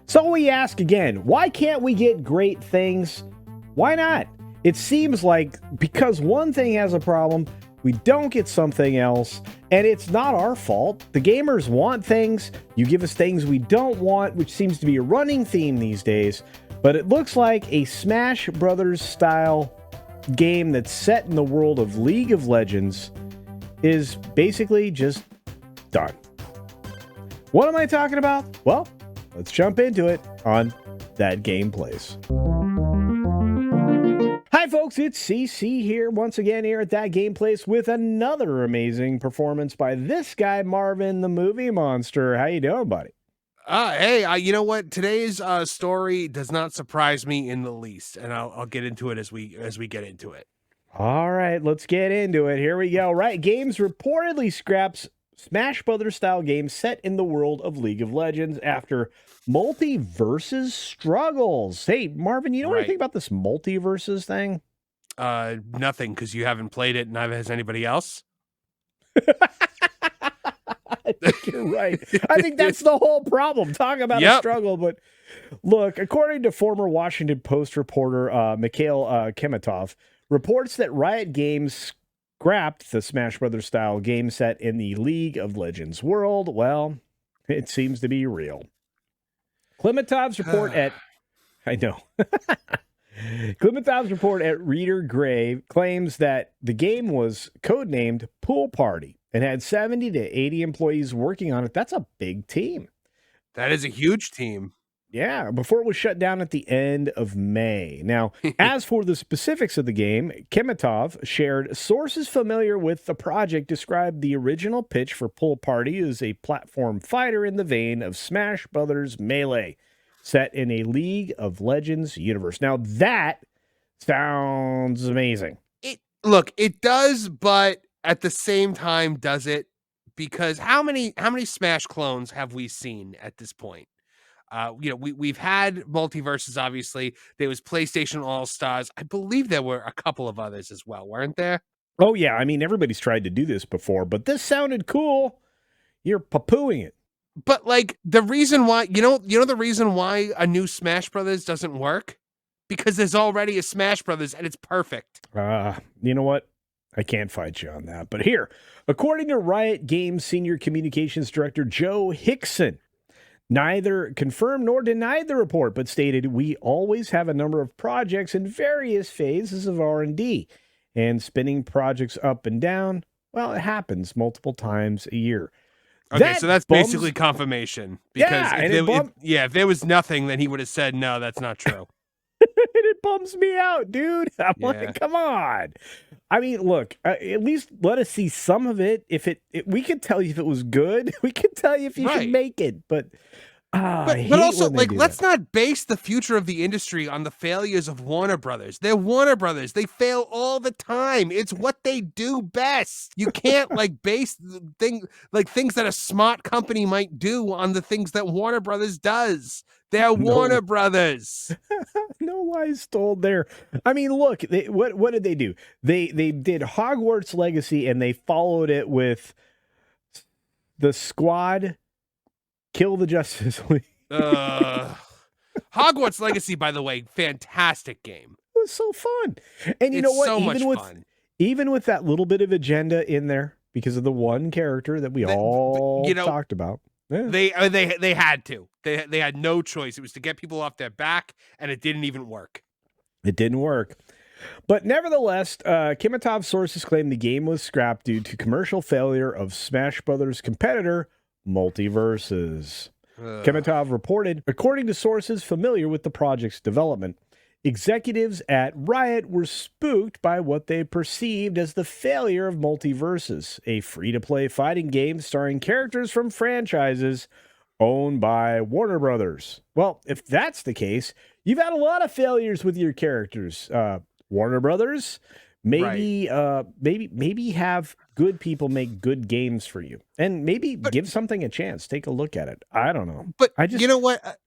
So we ask again, why can't we get great things? Why not? It seems like because one thing has a problem, we don't get something else, and it's not our fault. The gamers want things, you give us things we don't want, which seems to be a running theme these days, but it looks like a Smash Brothers style game that's set in the world of League of Legends is basically just done. What am I talking about? Well, let's jump into it on That Game Plays. Hi folks, it's CC here once again here at That Game Plays with another amazing performance by this guy, Marvin the Movie Monster. How you doing, buddy? Hey, you know what? Today's story does not surprise me in the least, and I'll get into it as we get into it. All right, let's get into it. Here we go. Riot Games reportedly scraps Smash Brothers style game set in the world of League of Legends after MultiVersus struggles. Hey, Marvin, you know anything about this MultiVersus thing? Nothing, because you haven't played it, neither has anybody else. I think you're right. I think that's the whole problem. Talk about a struggle, but look, according to former Washington Post reporter Mikhail Kemetov, reports that Riot Games scrapped the Smash Brothers style game set in the League of Legends world. Well, it seems to be real. Klementov's report at Klementov's report at Reader Grave claims that the game was codenamed Pool Party and had 70 to 80 employees working on it. That's a big team. That is a huge team. Yeah, before it was shut down at the end of May. Now, as for the specifics of the game, Kemetov shared sources familiar with the project described the original pitch for Pool Party as a platform fighter in the vein of Smash Brothers Melee, set in a League of Legends universe. Now, that sounds amazing. It does, but at the same time, does it? Because how many Smash clones have we seen at this point? We've had MultiVersus, obviously. There was PlayStation All-Stars. I believe there were a couple of others as well, weren't there? Oh, yeah. I mean, everybody's tried to do this before, but this sounded cool. You're poo-pooing it. But, like, the reason why, the reason why a new Smash Brothers doesn't work? Because there's already a Smash Brothers, and it's perfect. You know what? I can't fight you on that. But here, according to Riot Games Senior Communications Director Joe Hickson, neither confirmed nor denied the report, but stated, "We always have a number of projects in various phases of R&D, and spinning projects up and down, well, it happens multiple times a year." Okay, so that's basically confirmation. Because if there was nothing, then he would have said, no, that's not true. It bums me out, dude. I'm like, come on. I mean, look, at least let us see some of it. We could tell you if it was good. We could tell you if you should make it. But also, like, let's not base the future of the industry on the failures of Warner Brothers. They're Warner Brothers. They fail all the time. It's what they do best. You can't base things that a smart company might do on the things that Warner Brothers does. They're Warner Brothers. No lies told there. I mean, look, what did they do? They did Hogwarts Legacy, and they followed it with the Squad Kill the Justice League. Hogwarts Legacy, by the way, fantastic game. It was so fun. And you know what? So much fun. Even with that little bit of agenda in there, because of the one character that we all talked about. Yeah. They had to. They had no choice. It was to get people off their back, and it didn't even work. It didn't work. But nevertheless, Kemetov's sources claim the game was scrapped due to commercial failure of Smash Brothers' competitor, MultiVersus. Kemetov reported, according to sources familiar with the project's development, executives at Riot were spooked by what they perceived as the failure of MultiVersus, a free-to-play fighting game starring characters from franchises owned by Warner Brothers. Well, if that's the case, you've had a lot of failures with your characters. Warner Brothers, maybe have good people make good games for you, and maybe give something a chance. Take a look at it. I don't know. But you know what?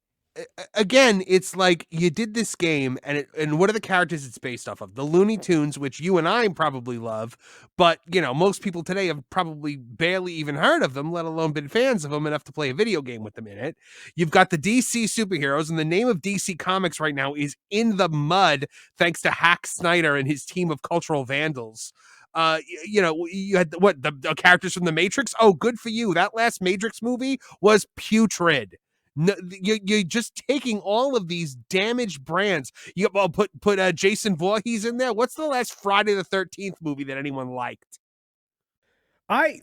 again, it's like you did this game, and what are the characters it's based off of? The Looney Tunes, which you and I probably love, but most people today have probably barely even heard of them, let alone been fans of them enough to play a video game with them in it. You've got the DC superheroes, and the name of DC Comics right now is in the mud thanks to Hack Snyder and his team of cultural vandals. You had the characters from the Matrix. Oh, good for you. That last Matrix movie was putrid. No, you're just taking all of these damaged brands. You put Jason Voorhees in there. What's the last Friday the 13th movie that anyone liked?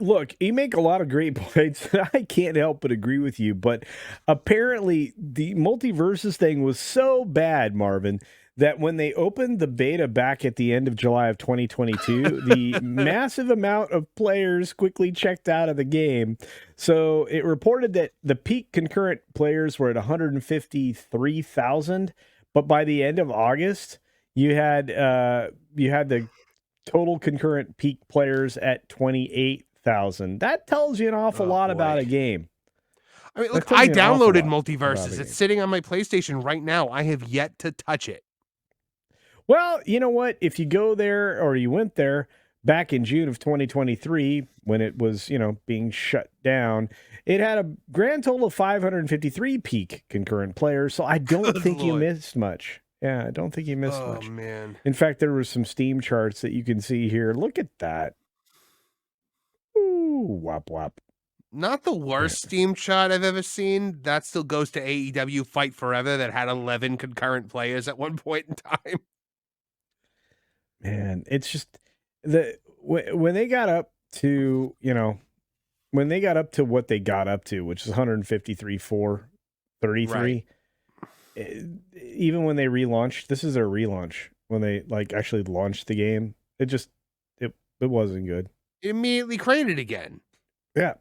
Look, you make a lot of great points. I can't help but agree with you, but apparently the MultiVersus thing was so bad, Marvin, that when they opened the beta back at the end of July of 2022, the massive amount of players quickly checked out of the game. So it reported that the peak concurrent players were at 153,000, but by the end of August, you had the total concurrent peak players at 28,000. That tells you an awful lot about a game. I mean, look, I downloaded MultiVersus. It's sitting on my PlayStation right now. I have yet to touch it. Well, you know what? If you go there, or you went there back in June of 2023, when it was, being shut down, it had a grand total of 553 peak concurrent players. So I don't think you missed much. Yeah, I don't think you missed much. Oh, man. In fact, there were some Steam charts that you can see here. Look at that. Ooh, wop, wop. Not the worst Steam chart I've ever seen. That still goes to AEW Fight Forever that had 11 concurrent players at one point in time. Man, it's just when they got up to, when they got up to what they got up to, which is 153,433, even when they relaunched, this is their relaunch, when they actually launched the game, it wasn't good. It immediately created again. Yeah,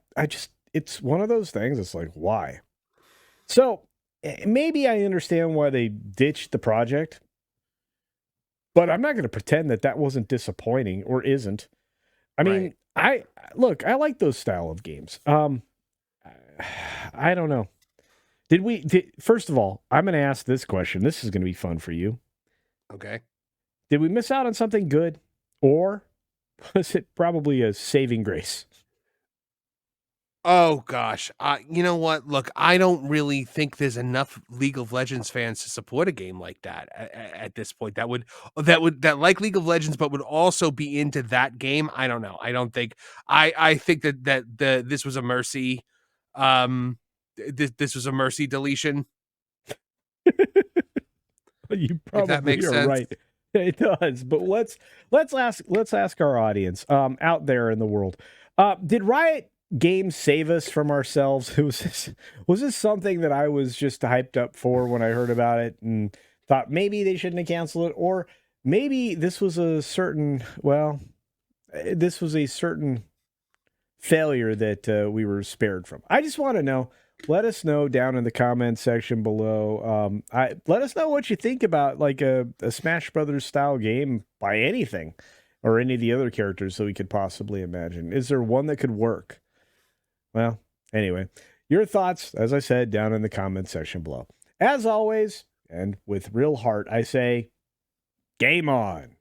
it's one of those things. It's like, why? So maybe I understand why they ditched the project, but I'm not going to pretend that wasn't disappointing or isn't. I mean, I like those style of games. I don't know. First of all, I'm going to ask this question. This is going to be fun for you. Okay. Did we miss out on something good, or was it probably a saving grace? Oh gosh, you know what? Look, I don't really think there's enough League of Legends fans to support a game like that at this point. That like League of Legends, but would also be into that game. I don't know. I don't think. I think that this was a mercy. This was a mercy deletion. You probably are right. It does. But let's ask our audience out there in the world. Did Riot Games save us from ourselves? Was this something that I was just hyped up for when I heard about it and thought maybe they shouldn't have canceled it, or maybe this was a certain failure that we were spared from? I just want to know. Let us know down in the comments section below. Let us know what you think about like a Smash Brothers style game by anything or any of the other characters that we could possibly imagine. Is there one that could work? Well, anyway, your thoughts, as I said, down in the comments section below. As always, and with real heart, I say, game on.